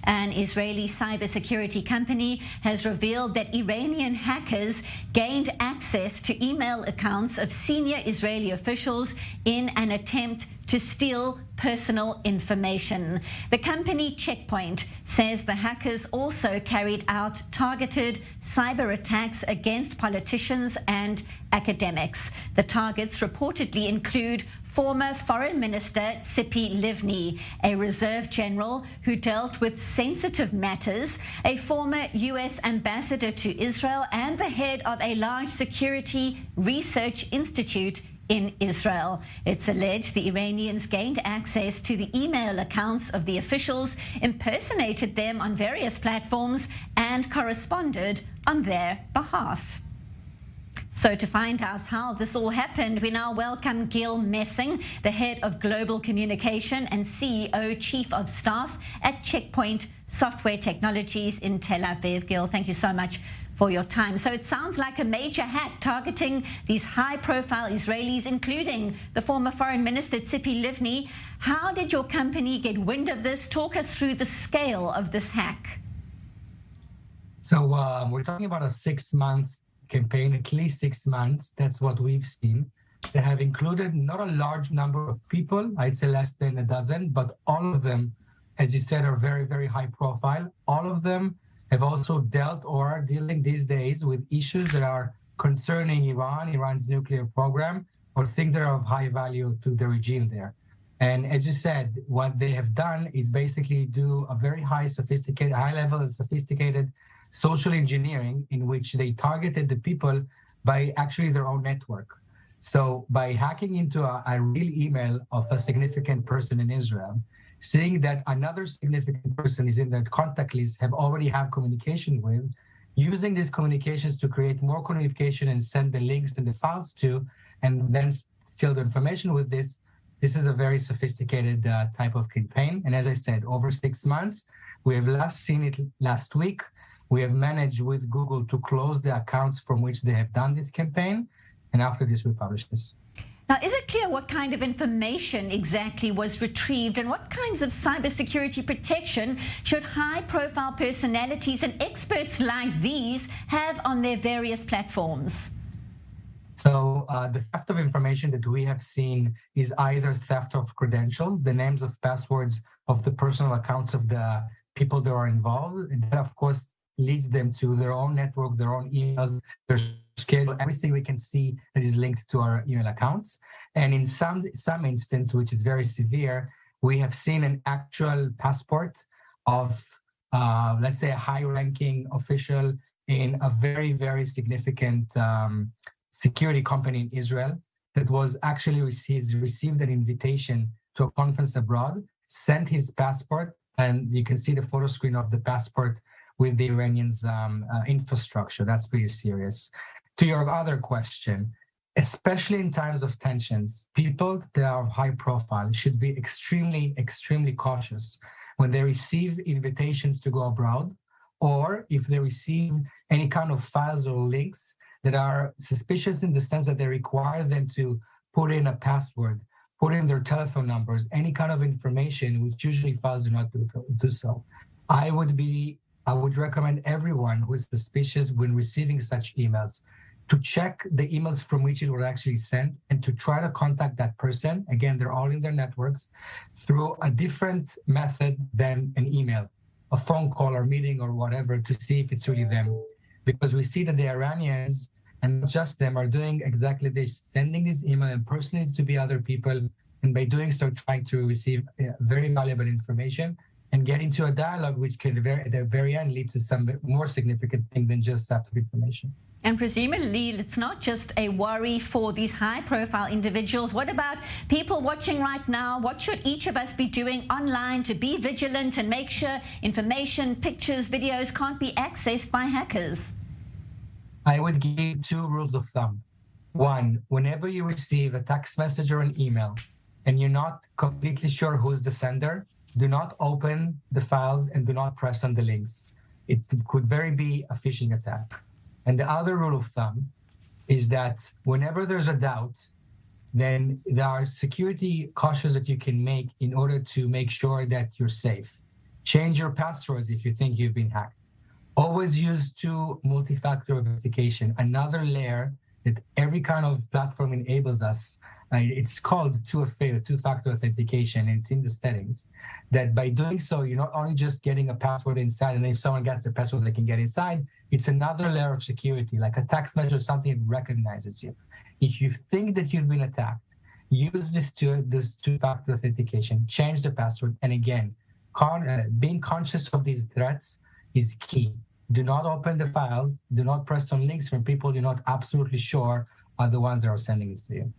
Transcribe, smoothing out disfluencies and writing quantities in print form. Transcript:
An Israeli cybersecurity company has revealed that Iranian hackers gained access to email accounts of senior Israeli officials in an attempt to steal personal information. The company Checkpoint says the hackers also carried out targeted cyber attacks against politicians and academics. The targets reportedly include former Foreign Minister Tzipi Livni, a reserve general who dealt with sensitive matters, a former US ambassador to Israel, and the head of a large security research institute in Israel. It's alleged the Iranians gained access to the email accounts of the officials, impersonated them on various platforms, and corresponded on their behalf. So to find out how this all happened, we now welcome Gil Messing, the head of global communication and CEO, Chief of Staff at Checkpoint Software Technologies in Tel Aviv. Gil, thank you so much for your time. So it sounds like a major hack targeting these high-profile Israelis, including the former Foreign Minister Tzipi Livni. How did your company get wind of this? Talk us through the scale of this hack. So we're talking about a 6-month campaign, at least 6 months. That's what we've seen. They have included not a large number of people, I'd say less than a dozen, but all of them, as you said, are very, very high profile. All of them have also dealt or are dealing these days with issues that are concerning Iran, Iran's nuclear program, or things that are of high value to the regime there. And as you said, what they have done is basically do a very high level and sophisticated social engineering in which they targeted the people by actually their own network. So by hacking into a real email of a significant person in Israel, seeing that another significant person is in their contact list, already have communication with, using these communications to create more communication and send the links and the files to, and then steal the information with this. This is a very sophisticated type of campaign. And as I said, over 6 months, we have last seen it last week. We have managed with Google to close the accounts from which they have done this campaign. And after this, we publish this. Now, is it clear what kind of information exactly was retrieved and what kinds of cybersecurity protection should high-profile personalities and experts like these have on their various platforms? So the theft of information that we have seen is either theft of credentials, the names of passwords of the personal accounts of the people that are involved. And that, of course, leads them to their own network, their own emails, their schedule, everything we can see that is linked to our email accounts. And in some instance, which is very severe, we have seen an actual passport of, let's say, a high-ranking official in a very, very significant security company in Israel that was actually received an invitation to a conference abroad, sent his passport, and you can see the photo screen of the passport with the Iranians' infrastructure. That's pretty serious. To your other question, especially in times of tensions, people that are of high profile should be extremely, extremely cautious when they receive invitations to go abroad, or if they receive any kind of files or links that are suspicious in the sense that they require them to put in a password, put in their telephone numbers, any kind of information, which usually files do not do so. I would recommend everyone who is suspicious when receiving such emails to check the emails from which it was actually sent and to try to contact that person. Again, they're all in their networks through a different method than an email, a phone call or meeting or whatever, to see if it's really them. Because we see that the Iranians, and not just them, are doing exactly this, sending this email impersonating to be other people, and by doing so, trying to receive very valuable information and get into a dialogue which can, at the very end, lead to some more significant thing than just theft of information. And presumably, it's not just a worry for these high-profile individuals. What about people watching right now? What should each of us be doing online to be vigilant and make sure information, pictures, videos can't be accessed by hackers? I would give 2 rules of thumb. 1, whenever you receive a text message or an email and you're not completely sure who's the sender, do not open the files and do not press on the links. It could very be a phishing attack. And the other rule of thumb is that whenever there's a doubt, then there are security cautions that you can make in order to make sure that you're safe. Change your passwords if you think you've been hacked. Always use multi-factor authentication, another layer that every kind of platform enables us. It's called two-factor authentication. It's in the settings. That by doing so, you're not only just getting a password inside, and if someone gets the password, they can get inside. It's another layer of security, like a text message or something that recognizes you. If you think that you've been attacked, use this two-factor authentication, change the password, and again, being conscious of these threats is key. Do not open the files. Do not press on links from people you're not absolutely sure are the ones that are sending this to you.